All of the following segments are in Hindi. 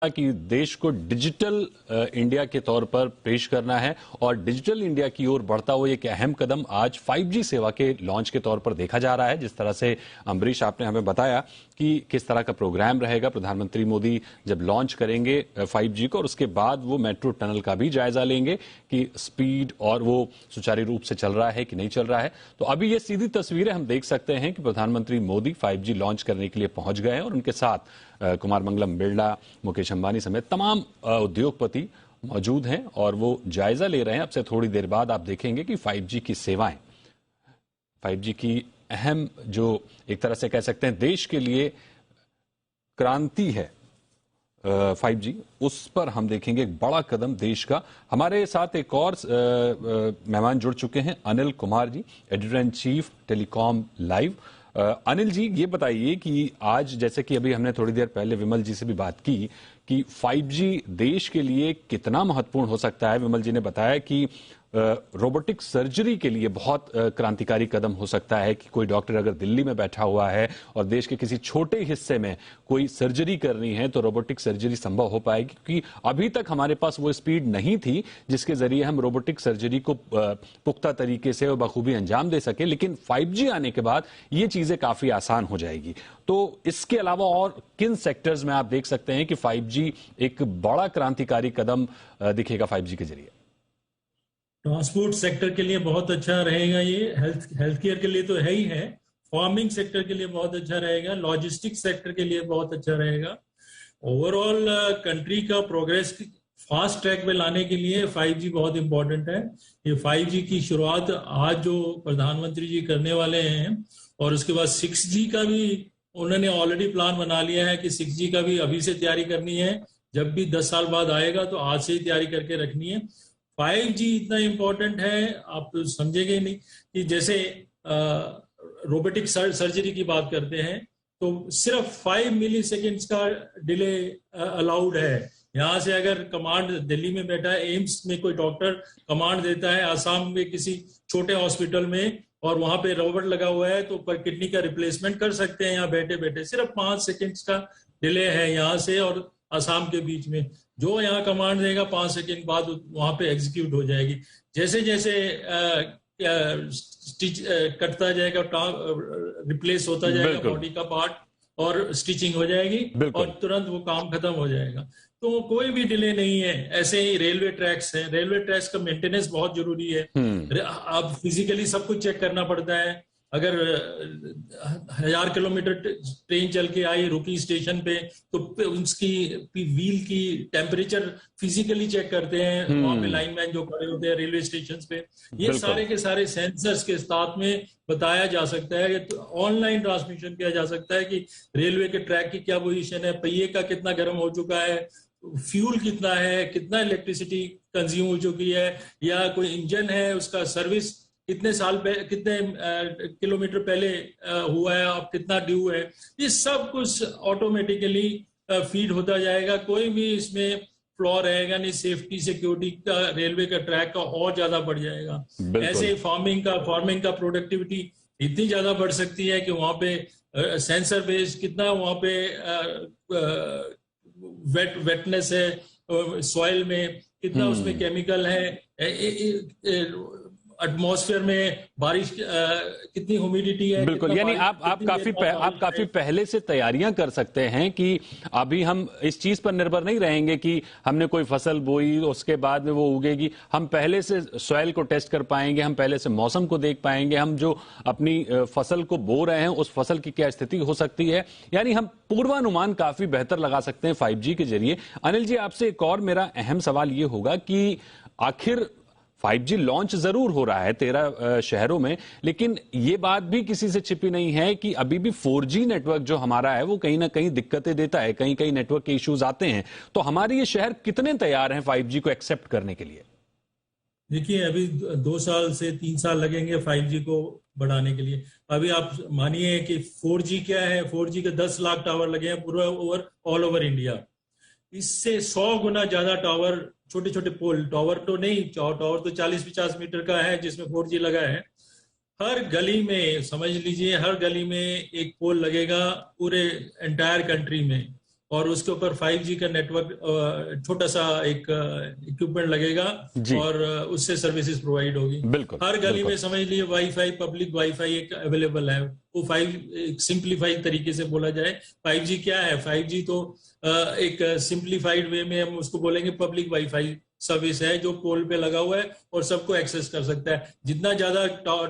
कि देश को डिजिटल इंडिया के तौर पर पेश करना है और डिजिटल इंडिया की ओर बढ़ता हुआ एक अहम कदम आज 5G सेवा के लॉन्च के तौर पर देखा जा रहा है। जिस तरह से अम्बरीश आपने हमें बताया कि किस तरह का प्रोग्राम रहेगा, प्रधानमंत्री मोदी जब लॉन्च करेंगे 5G को और उसके बाद वो मेट्रो टनल का भी जायजा लेंगे कि स्पीड और वो सुचारू रूप से चल रहा है कि नहीं चल रहा है। तो अभी ये सीधी तस्वीरें हम देख सकते हैं कि प्रधानमंत्री मोदी 5G लॉन्च करने के लिए पहुंच गए हैं और उनके साथ कुमार मंगलम बिरला, मुकेश अंबानी समेत तमाम उद्योगपति मौजूद हैं और वो जायजा ले रहे हैं। अब से थोड़ी देर बाद आप देखेंगे कि 5G की सेवाएं, 5G की अहम जो एक तरह से कह सकते हैं देश के लिए क्रांति है 5G, उस पर हम देखेंगे एक बड़ा कदम देश का। हमारे साथ एक और मेहमान जुड़ चुके हैं, Anil Kumar ji, editor in chief telecom live. Anil ji, ये बताइए कि आज जैसे कि अभी हमने थोड़ी देर पहले विमल जी से भी बात की कि 5G देश के लिए कितना महत्वपूर्ण हो सकता है। विमल जी ने बताया कि रोबोटिक सर्जरी के लिए बहुत क्रांतिकारी कदम हो सकता है कि कोई डॉक्टर अगर दिल्ली में बैठा हुआ है और देश के किसी छोटे हिस्से में कोई सर्जरी करनी है तो रोबोटिक सर्जरी संभव हो पाएगी, क्योंकि अभी तक हमारे पास वो स्पीड नहीं थी जिसके जरिए हम रोबोटिक सर्जरी को पुख्ता तरीके से और बखूबी अंजाम दे सके। लेकिन 5G आने के बाद ये चीजें काफी आसान हो जाएगी। तो इसके अलावा और किन सेक्टर्स में आप देख सकते हैं कि 5G एक बड़ा क्रांतिकारी कदम दिखेगा 5G के जरिए? ट्रांसपोर्ट सेक्टर के लिए बहुत अच्छा रहेगा, ये हेल्थ केयर के लिए तो है ही है, फार्मिंग सेक्टर के लिए बहुत अच्छा रहेगा, लॉजिस्टिक्स सेक्टर के लिए बहुत अच्छा रहेगा। ओवरऑल कंट्री का प्रोग्रेस फास्ट ट्रैक पे लाने के लिए 5G बहुत इंपॉर्टेंट है। ये 5G की शुरुआत आज जो प्रधानमंत्री जी करने वाले हैं और उसके बाद 6G का भी उन्होंने ऑलरेडी प्लान बना लिया है कि 6G का भी अभी से तैयारी करनी है, जब भी 10 साल बाद आएगा तो आज से ही तैयारी करके रखनी है। 5G इतना इंपॉर्टेंट है, आप तो समझेंगे नहीं कि जैसे रोबोटिक सर्जरी की बात करते हैं तो सिर्फ 5 मिली सेकेंड्स का डिले अलाउड है। यहाँ से अगर कमांड दिल्ली में बैठा है, एम्स में कोई डॉक्टर कमांड देता है आसाम में किसी छोटे हॉस्पिटल में और वहां पे रोबोट लगा हुआ है तो पर किडनी का रिप्लेसमेंट कर सकते हैं यहाँ बैठे बैठे। सिर्फ 5 सेकेंड्स का डिले है यहाँ से और आसाम के बीच में। जो यहाँ कमांड देगा 5 सेकेंड बाद वहां पे एग्जीक्यूट हो जाएगी। जैसे जैसे स्टिच कटता जाएगा, रिप्लेस होता जाएगा बॉडी का पार्ट और स्टिचिंग हो जाएगी और तुरंत वो काम खत्म हो जाएगा। तो कोई भी डिले नहीं है। ऐसे ही रेलवे ट्रैक्स हैं, रेलवे ट्रैक्स का मेंटेनेंस बहुत जरूरी है। अब फिजिकली सब कुछ चेक करना पड़ता है। अगर 1000 किलोमीटर ट्रेन चल के आई, रुकी स्टेशन पे, तो उसकी व्हील की टेम्परेचर फिजिकली चेक करते हैं वहां पे लाइनमैन जो खड़े होते हैं रेलवे स्टेशन पे। ये सारे के सारे सेंसर्स के साथ में बताया जा सकता है, तो ऑनलाइन ट्रांसमिशन किया जा सकता है कि रेलवे के ट्रैक की क्या पोजीशन है, पहिए का कितना गर्म हो चुका है, फ्यूल कितना है, कितना इलेक्ट्रिसिटी कंज्यूम हो चुकी है, या कोई इंजन है उसका सर्विस कितने साल पहले, कितने किलोमीटर पहले हुआ है, अब कितना ड्यू है। ये सब कुछ ऑटोमेटिकली फीड होता जाएगा। कोई भी इसमें फ्लॉ रहेगा नहीं। सेफ्टी सिक्योरिटी का रेलवे का ट्रैक का और ज्यादा बढ़ जाएगा। ऐसे फार्मिंग का प्रोडक्टिविटी इतनी ज्यादा बढ़ सकती है कि वहां पे सेंसर बेस्ड कितना वहां पे वेटनेस है सॉइल में, कितना उसमें केमिकल है, एटमॉस्फेयर में बारिश कितनी ह्यूमिडिटी है। बिल्कुल, यानी आप काफी पहले से तैयारियां कर सकते हैं कि अभी हम इस चीज पर निर्भर नहीं रहेंगे कि हमने कोई फसल बोई उसके बाद में वो उगेगी। हम पहले से सॉइल को टेस्ट कर पाएंगे, हम पहले से मौसम को देख पाएंगे, हम जो अपनी फसल को बो रहे हैं उस फसल की क्या स्थिति हो सकती है, यानी हम पूर्वानुमान काफी बेहतर लगा सकते हैं 5G के जरिए। अनिल जी, आपसे एक और मेरा अहम सवाल ये होगा कि आखिर 5G लॉन्च जरूर हो रहा है 13 शहरों में, लेकिन ये बात भी किसी से छिपी नहीं है कि अभी भी 4G नेटवर्क जो हमारा है वो कहीं ना कहीं दिक्कतें देता है, कहीं कहीं नेटवर्क के इश्यूज आते हैं। तो हमारे ये शहर कितने तैयार हैं 5G को एक्सेप्ट करने के लिए? देखिए, अभी 2 साल से 3 साल लगेंगे 5G को बढ़ाने के लिए। अभी आप मानिए कि 4G क्या है, 4G के 10 लाख टावर लगे हैं पूरा ऑल ओवर इंडिया। इससे 100 गुना ज्यादा टावर, छोटे छोटे पोल, टावर तो नहीं, टावर तो 40-50 मीटर का है जिसमें 4G लगा है। हर गली में, समझ लीजिए हर गली में एक पोल लगेगा पूरे एंटायर कंट्री में। और उसके ऊपर 5G का नेटवर्क छोटा सा एक इक्विपमेंट लगेगा और उससे सर्विसेज प्रोवाइड होगी। हर गली में समझ लिए वाईफाई, पब्लिक वाईफाई एक अवेलेबल है। वो सिंप्लीफाइड तरीके से बोला जाए 5G क्या है। 5G तो एक सिंप्लीफाइड वे में हम उसको बोलेंगे पब्लिक वाईफाई सर्विस है, जो पोल पे लगा हुआ है और सबको एक्सेस कर सकता है। जितना ज्यादा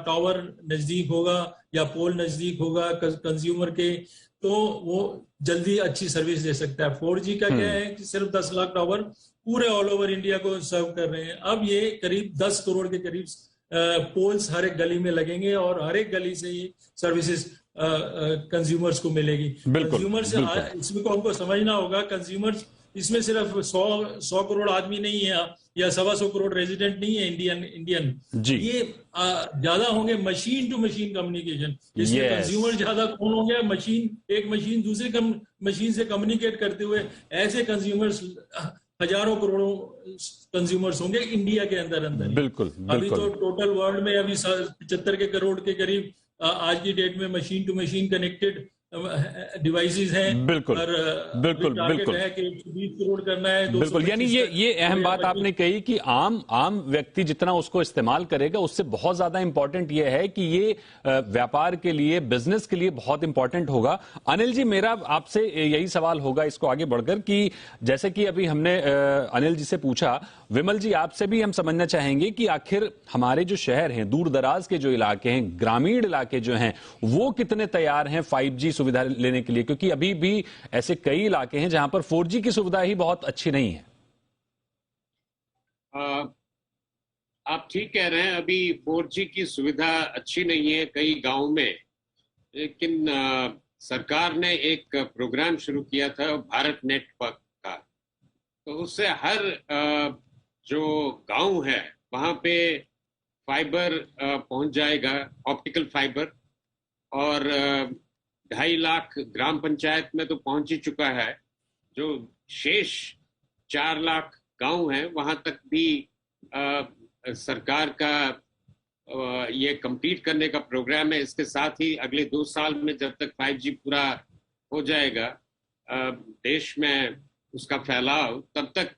टावर नजदीक होगा या पोल नजदीक होगा कंज्यूमर के, तो वो जल्दी अच्छी सर्विस दे सकता है। 4G का क्या है कि सिर्फ 10 लाख टावर पूरे ऑल ओवर इंडिया को सर्व कर रहे हैं। अब ये करीब 10 करोड़ के करीब पोल्स हर एक गली में लगेंगे और हर एक गली से ये सर्विसेज कंज्यूमर्स को मिलेगी। कंज्यूमर्स इसमें को हमको समझना होगा, कंज्यूमर्स इसमें सिर्फ 100 करोड़ आदमी नहीं है या 125 करोड़ रेजिडेंट नहीं है इंडियन ये ज्यादा होंगे मशीन टू मशीन कम्युनिकेशन। इसमें कंज्यूमर ज्यादा कौन होंगे, एक मशीन दूसरे मशीन से कम्युनिकेट करते हुए ऐसे कंज्यूमर्स हजारों करोड़ों कंज्यूमर्स होंगे इंडिया के अंदर। बिल्कुल। अभी तो टोटल वर्ल्ड में अभी 75 करोड़ के करीब आज की डेट में machine to machine connected devices हैं। बिल्कुल है कि 120 करोड़ करना है। बिल्कुल, यानी ये अहम बात आपने कही कि आम व्यक्ति जितना उसको इस्तेमाल करेगा उससे बहुत ज्यादा इंपॉर्टेंट ये है कि ये व्यापार के लिए, बिजनेस के लिए बहुत इंपॉर्टेंट होगा। अनिल जी, मेरा आपसे यही सवाल होगा इसको आगे बढ़कर कि जैसे कि अभी हमने अनिल जी से पूछा, विमल जी आपसे भी हम समझना चाहेंगे कि आखिर हमारे जो शहर हैं, दूर दराज के जो इलाके हैं, ग्रामीण इलाके जो हैं, वो कितने तैयार हैं 5G सुविधा लेने के लिए, क्योंकि अभी भी ऐसे कई इलाके हैं जहां पर 4G की सुविधा ही बहुत अच्छी नहीं है। आप ठीक कह रहे हैं, अभी 4G की सुविधा अच्छी नहीं है कई गांव में, लेकिन सरकार ने एक प्रोग्राम शुरू किया था भारत नेट का, तो उससे हर जो गांव है वहां पे फाइबर पहुंच जाएगा, ऑप्टिकल फाइबर, और 2.5 लाख ग्राम पंचायत में तो पहुंच ही चुका है। जो शेष 4 लाख गांव हैं वहां तक भी सरकार का ये कंप्लीट करने का प्रोग्राम है। इसके साथ ही अगले 2 साल में जब तक 5G पूरा हो जाएगा देश में उसका फैलाव, तब तक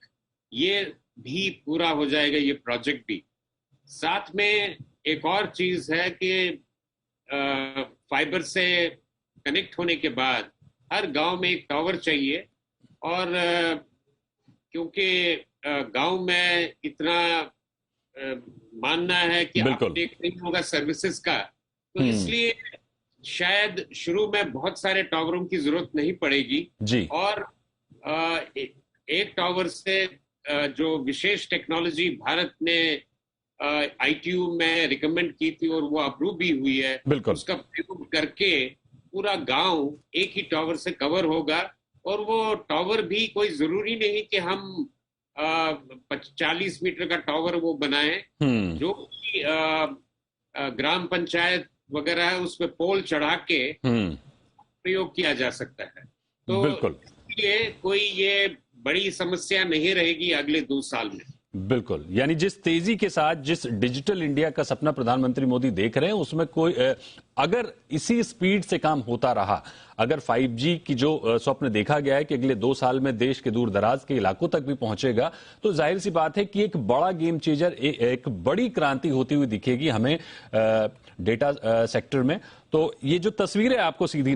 ये भी पूरा हो जाएगा, ये प्रोजेक्ट भी। साथ में एक और चीज है कि फाइबर से कनेक्ट होने के बाद हर गांव में एक टावर चाहिए, और क्योंकि गांव में इतना मानना है कि अपडेट नहीं होगा सर्विसेज का, तो इसलिए शायद शुरू में बहुत सारे टावरों की जरूरत नहीं पड़ेगी जी। और एक टावर से जो विशेष टेक्नोलॉजी भारत ने ITU में रिकमेंड की थी और वो अप्रूव भी हुई है, उसका प्रयोग करके पूरा गांव एक ही टावर से कवर होगा। और वो टावर भी कोई जरूरी नहीं कि हम 40 मीटर का टावर वो बनाएं, जो ग्राम पंचायत वगैरह है उसमें पोल चढ़ा के प्रयोग किया जा सकता है। तो ये कोई ये बड़ी समस्या नहीं रहेगी अगले 2 साल में। बिल्कुल, यानी जिस तेजी के साथ जिस डिजिटल इंडिया का सपना प्रधानमंत्री मोदी देख रहे हैं, उसमें कोई अगर इसी स्पीड से काम होता रहा, अगर 5G की जो स्वप्न देखा गया है कि अगले 2 साल में देश के दूर दराज के इलाकों तक भी पहुंचेगा, तो जाहिर सी बात है कि एक बड़ा गेम चेंजर, एक बड़ी क्रांति होती हुई दिखेगी हमें डेटा सेक्टर में। तो ये जो तस्वीरें आपको सीधी